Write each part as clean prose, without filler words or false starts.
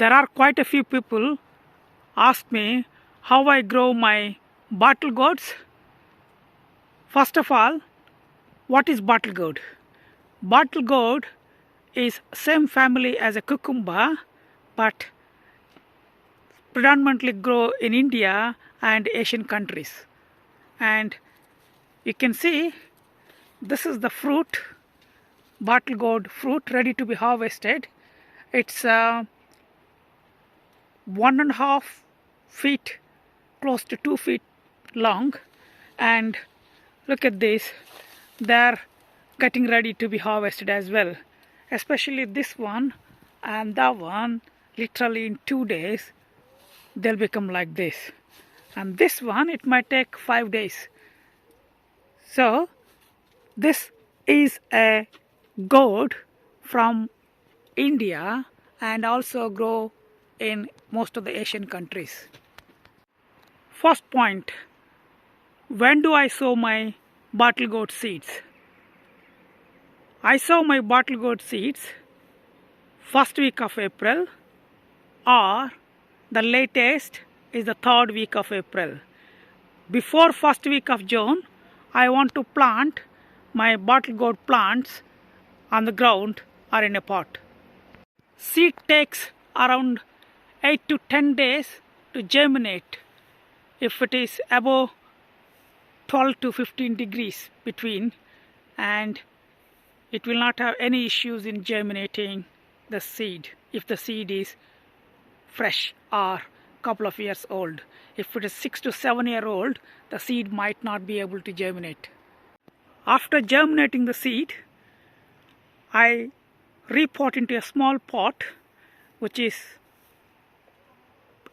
There are quite a few people ask me how I grow my bottle gourds. First of all, what is bottle gourd? Bottle gourd is same family as a cucumber, but predominantly grow in India and Asian countries. And you can see this is the fruit, bottle gourd fruit ready to be harvested. It's 1.5 feet, close to 2 feet long, and look at this, they're getting ready to be harvested as well, especially this one and that one. Literally in 2 days they'll become like this, and this one it might take 5 days. So this is a gourd from India and also grow in most of the Asian countries. First point, when do I sow my bottle gourd seeds? I sow my bottle gourd seeds first week of April, or the latest is the 3rd week of April. Before first week of June, I want to plant my bottle gourd plants on the ground or in a pot. Seed takes around 8 to 10 days to germinate if it is above 12 to 15 degrees between, and it will not have any issues in germinating the seed if the seed is fresh or couple of years old. If it is 6 to 7 year old, the seed might not be able to germinate. After germinating the seed, I repot into a small pot, which is,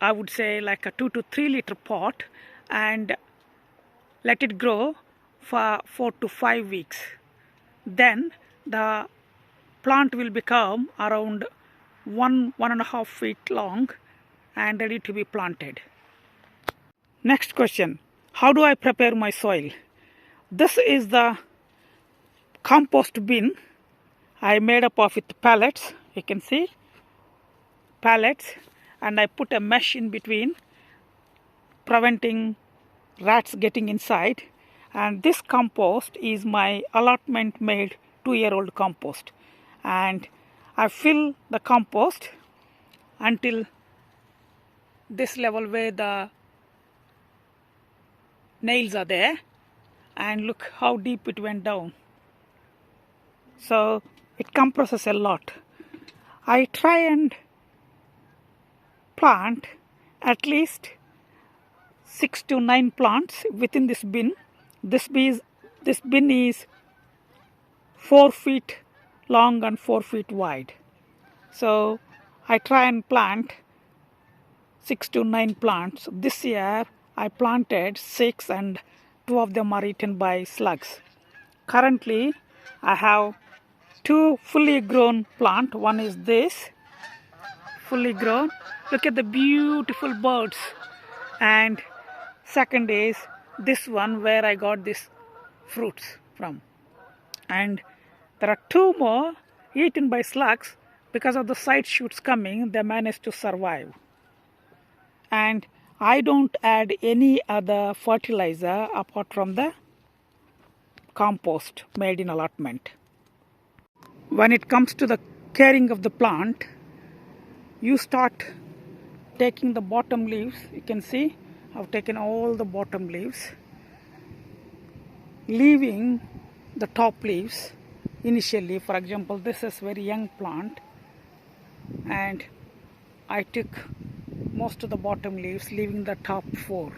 I would say, like a 2 to 3 liter pot, and let it grow for 4 to 5 weeks. Then the plant will become around 1.5 feet long and ready to be planted. Next question, how do I prepare my soil? This is the compost bin I made up of with pallets. You can see pallets, and I put a mesh in between, preventing rats getting inside. And this compost is my allotment made 2-year-old compost, and I fill the compost until this level where the nails are there, and look how deep it went down. So it compresses a lot. I try and plant at least 6 to 9 plants within this bin. This bin is 4 feet long and 4 feet wide. So I try and plant 6 to 9 plants. This year I planted 6 and 2 of them are eaten by slugs. Currently I have 2 fully grown plants. One is this, fully grown. Look at the beautiful birds. And second is this one where I got these fruits from. And there are 2 more eaten by slugs. Because of the side shoots coming, they managed to survive. And I don't add any other fertilizer apart from the compost made in allotment. When it comes to the caring of the plant, you start taking the bottom leaves. You can see I've taken all the bottom leaves, leaving the top leaves initially. For example, this is very young plant, and I took most of the bottom leaves, leaving the top 4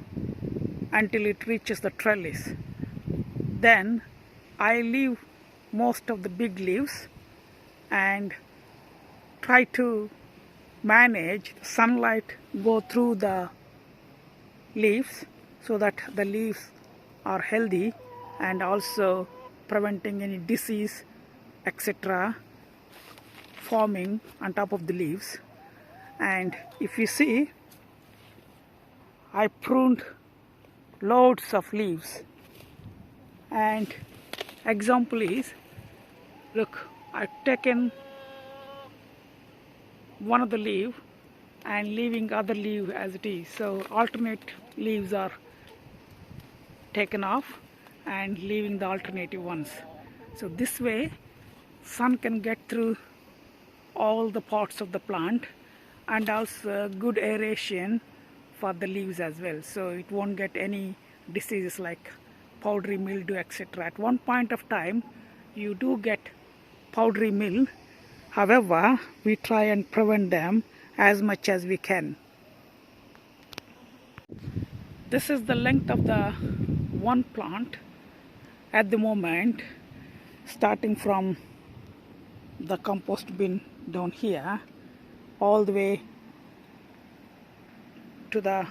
until it reaches the trellis. Then I leave most of the big leaves and try to manage the sunlight go through the leaves so that the leaves are healthy, and also preventing any disease etc. forming on top of the leaves. And if you see, I pruned loads of leaves, and example is, look, I've taken one of the leaf and leaving other leaf as it is. So alternate leaves are taken off and leaving the alternative ones. So this way sun can get through all the parts of the plant, and also good aeration for the leaves as well, so it won't get any diseases like powdery mildew, etc. At one point of time you do get powdery mill, however we try and prevent them as much as we can. This is the length of the one plant at the moment, starting from the compost bin down here all the way to the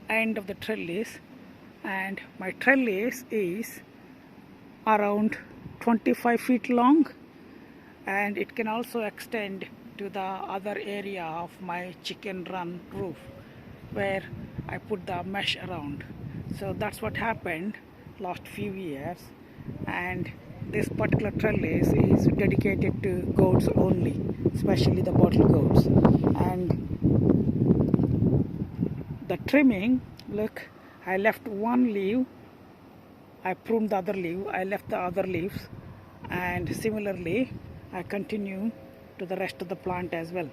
end of the trellis, and my trellis is around 25 feet long, and it can also extend to the other area of my chicken run roof where I put the mesh around. So that's what happened last few years, and this particular trellis is dedicated to gourds only, especially the bottle gourds. And the trimming, look, I left one leaf, I pruned the other leaf, I left the other leaves, and similarly I continue to the rest of the plant as well.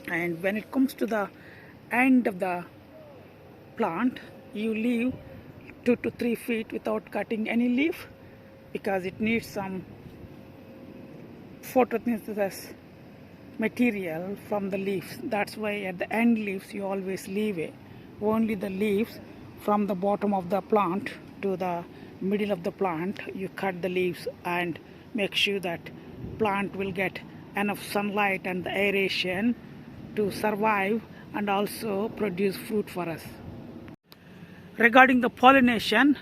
And when it comes to the end of the plant, you leave 2 to 3 feet without cutting any leaf, because it needs some photosynthesis material from the leaves. That's why at the end leaves you always leave it. Only the leaves from the bottom of the plant to the middle of the plant, you cut the leaves and make sure that plant will get enough sunlight and the aeration to survive and also produce fruit for us. Regarding the pollination,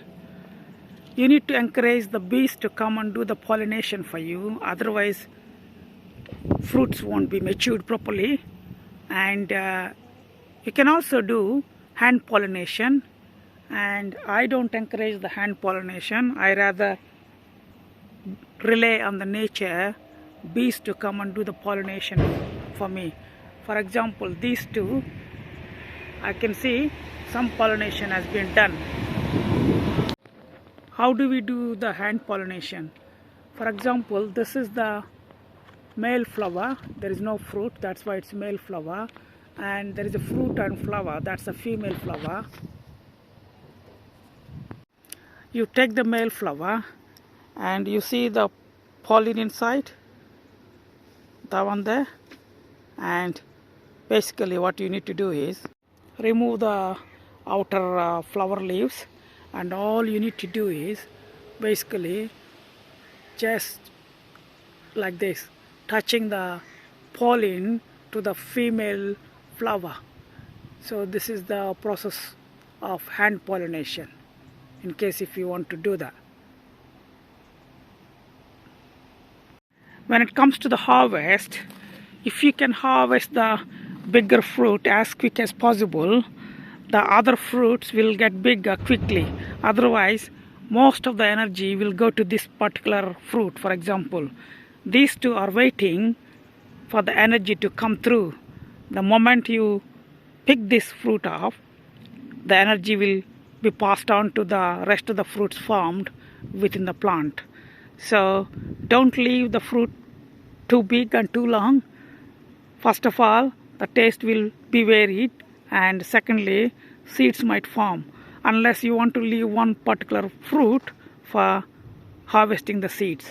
you need to encourage the bees to come and do the pollination for you, otherwise fruits won't be matured properly. And you can also do hand pollination, and I don't encourage the hand pollination. I rather rely on the nature bees to come and do the pollination for me. For example, these two, I can see some pollination has been done. How do we do the hand pollination? For example, this is the male flower, there is no fruit, that's why it's male flower, and there is a fruit and flower, that's a female flower. You take the male flower and you see the pollen inside, the one there, and basically what you need to do is remove the outer flower leaves, and all you need to do is basically just like this, touching the pollen to the female flower. So this is the process of hand pollination, in case if you want to do that. When it comes to the harvest, if you can harvest the bigger fruit as quick as possible, the other fruits will get bigger quickly. Otherwise, most of the energy will go to this particular fruit. For example, these two are waiting for the energy to come through. The moment you pick this fruit off, the energy will be passed on to the rest of the fruits formed within the plant. So don't leave the fruit too big and too long. First of all, the taste will be varied, and secondly, seeds might form, unless you want to leave one particular fruit for harvesting the seeds.